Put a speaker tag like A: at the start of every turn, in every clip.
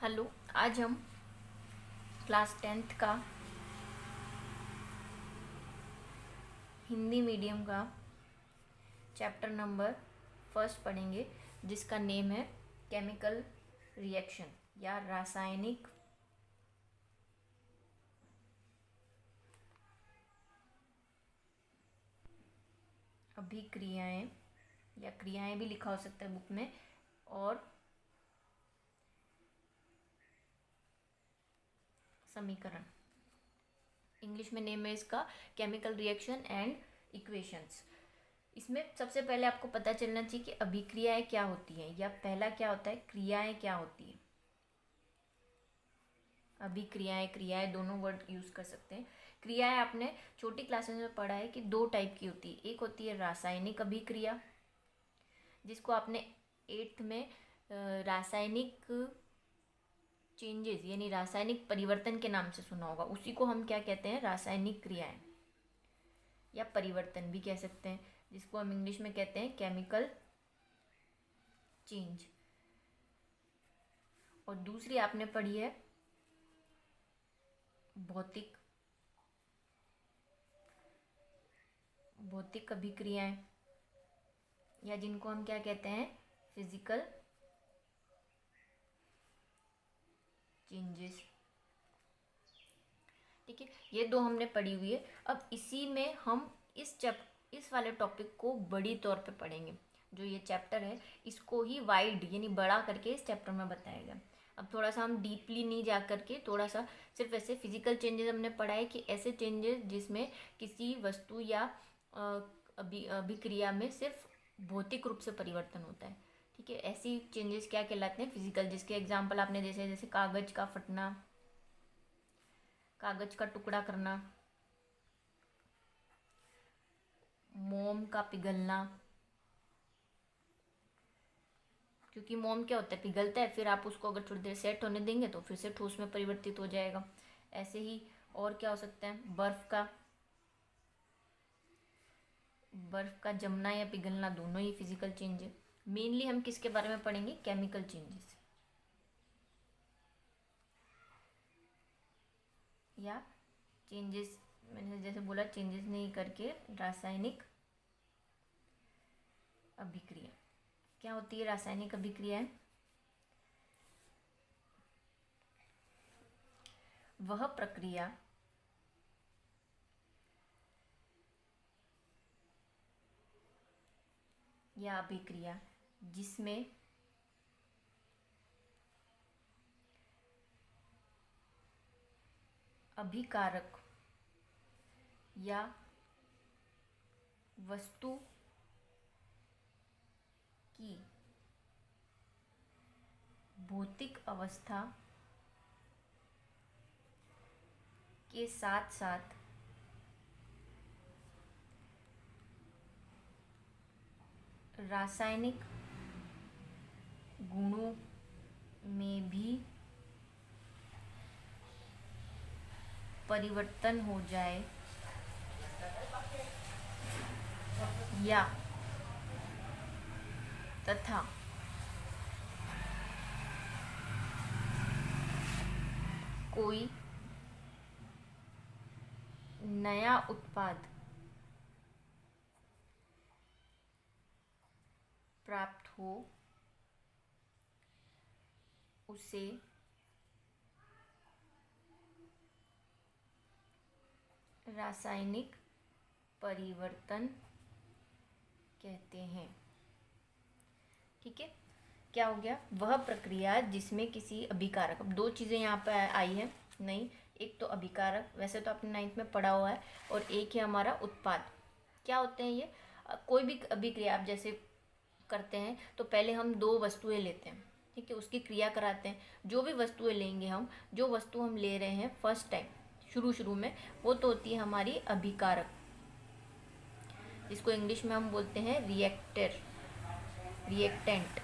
A: Hello. आज हम class 10th का हिंदी मीडियम का चैप्टर नंबर फर्स्ट पढ़ेंगे, जिसका नेम है केमिकल रिएक्शन या रासायनिक अभिक्रियाएं, या क्रियाएं भी लिखा हो सकता है बुक में, और समीकरण। इंग्लिश में नेम है इसका केमिकल रिएक्शन एंड इक्वेशंस। इसमें सबसे पहले आपको पता चलना चाहिए कि अभिक्रियाएं क्या होती हैं, या पहला क्या होता है, क्रियाएं क्या होती हैं। अभिक्रियाएं, क्रियाएं दोनों वर्ड यूज कर सकते हैं। क्रियाएं आपने छोटी क्लासेस में पढ़ा है कि दो टाइप की होती है। एक होती है रासायनिक अभिक्रिया, जिसको आपने 8th में रासायनिक चेंजेस यानी रासायनिक परिवर्तन के नाम से सुना होगा। उसी को हम क्या कहते हैं, रासायनिक क्रियाएं या परिवर्तन भी कह सकते हैं, जिसको हम इंग्लिश में कहते हैं केमिकल चेंज। और दूसरी आपने पढ़ी है भौतिक अभिक्रियाएं, या जिनको हम क्या कहते हैं, फिजिकल चेंजेस। ठीक है, ये दो हमने पढ़ी हुई है। अब इसी में हम इस वाले टॉपिक को बड़ी तौर पे पढ़ेंगे। जो ये चैप्टर है इसको ही वाइड यानी बड़ा करके इस चैप्टर में बताएगा। अब थोड़ा सा हम डीपली नहीं जा करके, थोड़ा सा सिर्फ ऐसे फिजिकल चेंजेस हमने पढ़ा है कि ऐसे चेंजेस जिसमें किसी वस्तु या अभिक्रिया में सिर्फ भौतिक रूप से परिवर्तन होता है। ठीक है, ऐसी चेंजेस क्या कहलाते हैं, फिजिकल। जिसके एग्जाम्पल आपने जैसे जैसे कागज का फटना, कागज का टुकड़ा करना, मोम का पिघलना। क्योंकि मोम क्या होता है, पिघलता है, फिर आप उसको अगर थोड़ी देर सेट होने देंगे तो फिर से ठोस में परिवर्तित हो जाएगा। ऐसे ही और क्या हो सकता है, बर्फ का जमना या पिघलना, दोनों ही फिजिकल चेंज है। मेनली हम किसके बारे में पढ़ेंगे, केमिकल चेंजेस या चेंजेस। मैंने जैसे बोला, चेंजेस नहीं करके रासायनिक अभिक्रिया। क्या होती है रासायनिक अभिक्रियाएं? वह प्रक्रिया या अभिक्रिया जिसमें अभिकारक या वस्तु की भौतिक अवस्था के साथ साथ रासायनिक गुणों में भी परिवर्तन हो जाए, या तथा कोई नया उत्पाद प्राप्त हो, उसे रासायनिक परिवर्तन कहते हैं। ठीक है, क्या हो गया, वह प्रक्रिया जिसमें किसी अभिकारक। अब दो चीज़ें यहाँ पे आई है नहीं, एक तो अभिकारक, वैसे तो आपने 9th में पढ़ा हुआ है, और एक है हमारा उत्पाद। क्या होते हैं ये, कोई भी अभिक्रिया आप जैसे करते हैं तो पहले हम दो वस्तुएं लेते हैं। ठीक है, उसकी क्रिया कराते हैं। जो भी वस्तुएं लेंगे हम, जो वस्तु हम ले रहे हैं फर्स्ट टाइम शुरू में, वो तो होती है हमारी अभिकारक, जिसको इंग्लिश में हम बोलते हैं रिएक्टेंट।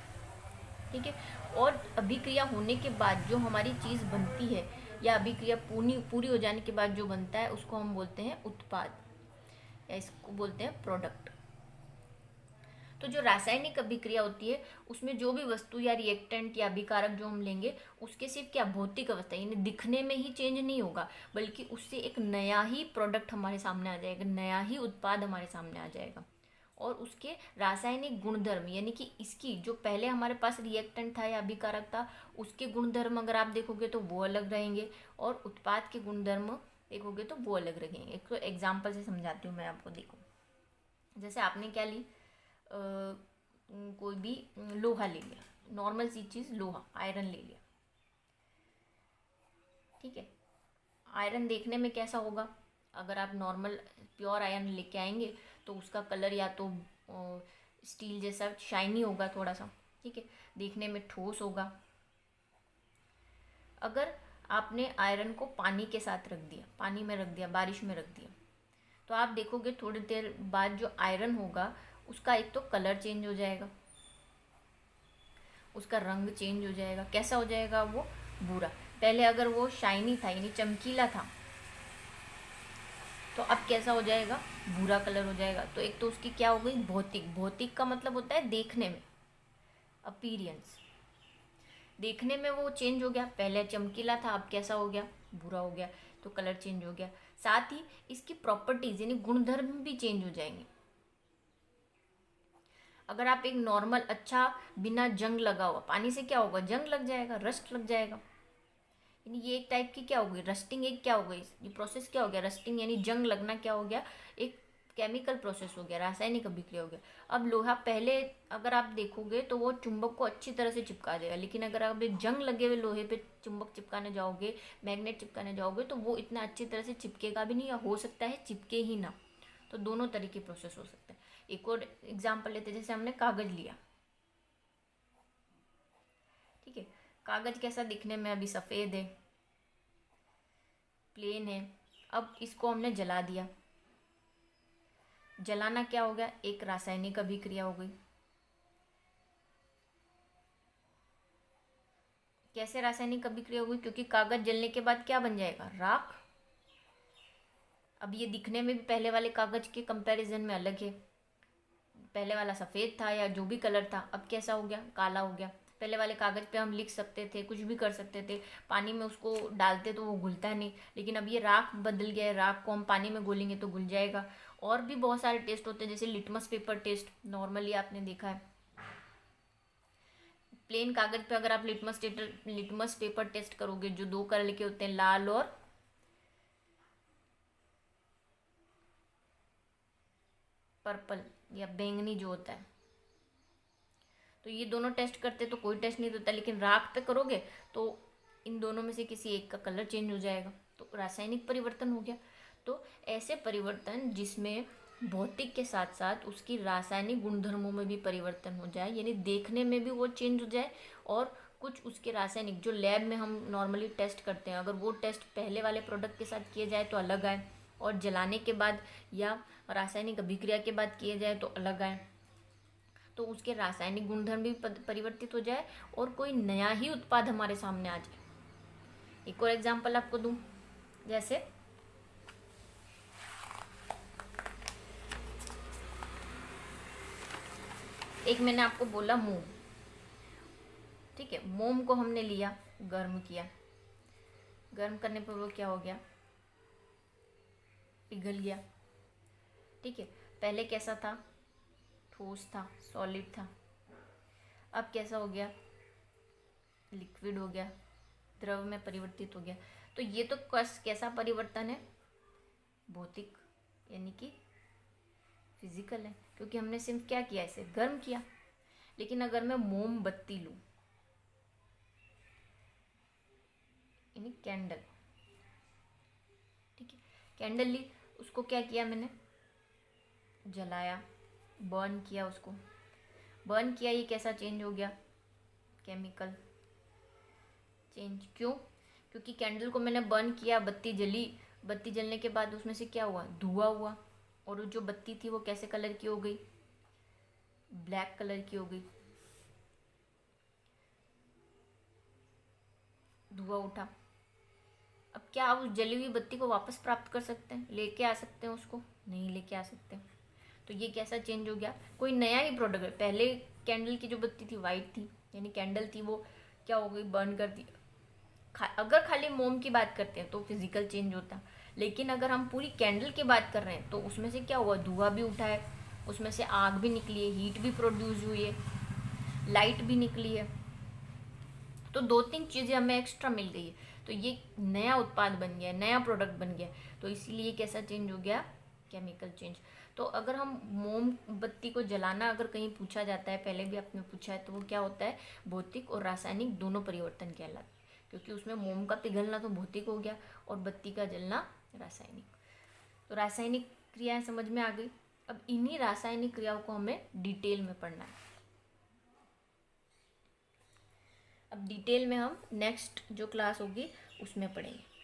A: ठीक है, और अभिक्रिया होने के बाद जो हमारी चीज़ बनती है, या अभिक्रिया पूरी हो जाने के बाद जो बनता है, उसको हम बोलते हैं उत्पाद, या इसको बोलते हैं प्रोडक्ट। तो जो रासायनिक अभिक्रिया होती है उसमें जो भी वस्तु या रिएक्टेंट या अभिकारक जो हम लेंगे उसके सिर्फ क्या भौतिक अवस्था यानी दिखने में ही चेंज नहीं होगा, बल्कि उससे एक नया ही प्रोडक्ट हमारे सामने आ जाएगा, नया ही उत्पाद हमारे सामने आ जाएगा। और उसके रासायनिक गुणधर्म यानी कि इसकी जो पहले हमारे पास रिएक्टेंट था या अभिकारक था उसके गुणधर्म अगर आप देखोगे तो वो अलग रहेंगे, और उत्पाद के गुणधर्म देखोगे तो वो अलग रहेंगे। एक तो एग्जाम्पल से समझाती हूँ मैं आपको। देखो, जैसे आपने क्या ली, कोई भी लोहा ले लिया, नॉर्मल सी चीज़ लोहा, आयरन ले लिया, ठीक है। आयरन देखने में कैसा होगा? अगर आप नॉर्मल प्योर आयरन लेके आएंगे तो उसका कलर या तो स्टील जैसा शाइनी होगा थोड़ा सा, ठीक है, देखने में ठोस होगा। अगर आपने आयरन को पानी के साथ रख दिया, पानी में रख दिया, बारिश में रख दिया, तो आप देखोगे थोड़ी देर बाद जो आयरन होगा उसका एक तो कलर चेंज हो जाएगा, उसका रंग चेंज हो जाएगा। कैसा हो जाएगा? वो भूरा। पहले अगर वो शाइनी था यानी चमकीला था तो अब कैसा हो जाएगा? भूरा कलर हो जाएगा। तो एक तो उसकी क्या हो गई? भौतिक। भौतिक का मतलब होता है देखने में, अपीरियंस। देखने में वो चेंज हो गया, पहले चमकीला था अब कैसा हो गया? भूरा हो गया, तो कलर चेंज हो गया। साथ ही इसकी प्रॉपर्टीज यानी गुणधर्म भी चेंज हो जाएंगे। अगर आप एक नॉर्मल अच्छा बिना जंग लगा हुआ पानी से क्या होगा? जंग लग जाएगा, रस्ट लग जाएगा। यानी ये एक टाइप की क्या हो गई? रस्टिंग। एक क्या हो गई? ये प्रोसेस क्या हो गया? रस्टिंग यानी जंग लगना क्या हो गया? एक केमिकल प्रोसेस हो गया, रासायनिक अभिक्रिया हो गया। अब लोहा पहले अगर आप देखोगे तो वो चुंबक को अच्छी तरह से चिपका देगा, लेकिन अगर आप एक जंग लगे हुए लोहे पे चुंबक चिपकाने जाओगे, मैग्नेट चिपकाने जाओगे, तो वो इतना अच्छी तरह से चिपकेगा भी नहीं, या हो सकता है चिपके ही ना। तो दोनों तरह की प्रोसेस हो सकता है। एक और एग्जाम्पल लेते हैं, जैसे हमने कागज लिया, ठीक है। कागज कैसा दिखने में? अभी सफ़ेद है, प्लेन है। अब इसको हमने जला दिया। जलाना क्या हो गया? एक रासायनिक अभिक्रिया हो गई। कैसे रासायनिक अभिक्रिया हो गई? क्योंकि कागज जलने के बाद क्या बन जाएगा? राख। अब ये दिखने में भी पहले वाले कागज के कंपैरिजन में अलग है। पहले वाला सफ़ेद था या जो भी कलर था, अब कैसा हो गया? काला हो गया। पहले वाले कागज़ पे हम लिख सकते थे, कुछ भी कर सकते थे, पानी में उसको डालते तो वो घुलता नहीं, लेकिन अब ये राख बदल गया है, राख को हम पानी में घोलेंगे तो घुल जाएगा। और भी बहुत सारे टेस्ट होते हैं, जैसे लिटमस पेपर टेस्ट, नॉर्मली आपने देखा है। प्लेन कागज पे अगर आप लिटमस पेपर टेस्ट करोगे, जो दो कलर के होते हैं, लाल और पर्पल या बैंगनी जो होता है, तो ये दोनों टेस्ट करते तो कोई टेस्ट नहीं देता, लेकिन राख पे करोगे तो इन दोनों में से किसी एक का कलर चेंज हो जाएगा, तो रासायनिक परिवर्तन हो गया। तो ऐसे परिवर्तन जिसमें भौतिक के साथ साथ उसकी रासायनिक गुणधर्मों में भी परिवर्तन हो जाए, यानी देखने में भी वो चेंज हो जाए, और कुछ उसके रासायनिक जो लैब में हम नॉर्मली टेस्ट करते हैं, अगर वो टेस्ट पहले वाले प्रोडक्ट के साथ किए जाए तो अलग आए, और जलाने के बाद या रासायनिक अभिक्रिया के बाद किए जाए तो अलग आए, तो उसके रासायनिक गुणधर्म भी परिवर्तित हो जाए और कोई नया ही उत्पाद हमारे सामने आ जाए। एक और एग्जांपल आपको दूं, जैसे एक मैंने आपको बोला मोम, ठीक है। मोम को हमने लिया, गर्म किया, गर्म करने पर वो क्या हो गया? पिघल गया, ठीक है। पहले कैसा था? ठोस था, सॉलिड था। अब कैसा हो गया? लिक्विड हो गया, द्रव में परिवर्तित हो गया। तो ये तो कैसा परिवर्तन है? भौतिक, यानी कि फिजिकल है, क्योंकि हमने सिर्फ क्या किया? इसे गर्म किया। लेकिन अगर मैं मोमबत्ती लूं, यानी कैंडल, ठीक है, कैंडल ली, उसको क्या किया मैंने? जलाया, बर्न किया, उसको बर्न किया, ये कैसा चेंज हो गया? Chemical change. क्यों? क्योंकि कैंडल को मैंने बर्न किया, बत्ती जली, बत्ती जलने के बाद उसमें से क्या हुआ? धुआं हुआ, और जो बत्ती थी वो कैसे कलर की हो गई? ब्लैक कलर की हो गई। धुआं उठा। अब क्या आप उस जली हुई बत्ती को वापस प्राप्त कर सकते हैं? लेके आ सकते हैं उसको? नहीं लेके आ सकते। तो ये कैसा चेंज हो गया, कोई नया ही प्रोडक्ट है। पहले कैंडल की जो बत्ती थी वाइट थी, यानी कैंडल थी, वो क्या हो गई, बर्न कर दी। अगर खाली मोम की बात करते हैं तो फिजिकल चेंज होता, लेकिन अगर हम पूरी कैंडल की बात कर रहे हैं तो उसमें से क्या हुआ, धुआं भी उठा है, उसमें से आग भी निकली है, हीट भी प्रोड्यूस हुई है, लाइट भी निकली है। तो 2-3 चीज़ें हमें एक्स्ट्रा मिल गई है, तो ये नया उत्पाद बन गया, नया प्रोडक्ट बन गया। तो इसीलिए कैसा चेंज हो गया, केमिकल चेंज। तो अगर हम मोमबत्ती को जलाना अगर कहीं पूछा जाता है, पहले भी आपने पूछा है, तो वो क्या होता है, भौतिक और रासायनिक दोनों परिवर्तन कहलाते हैं, क्योंकि उसमें मोम का पिघलना तो भौतिक हो गया और बत्ती का जलना रासायनिक। तो रासायनिक क्रियाएं समझ में आ गई। अब इन्हीं रासायनिक क्रियाओं को हमें डिटेल में पढ़ना है। अब डिटेल में हम नेक्स्ट जो क्लास होगी उसमें पढ़ेंगे।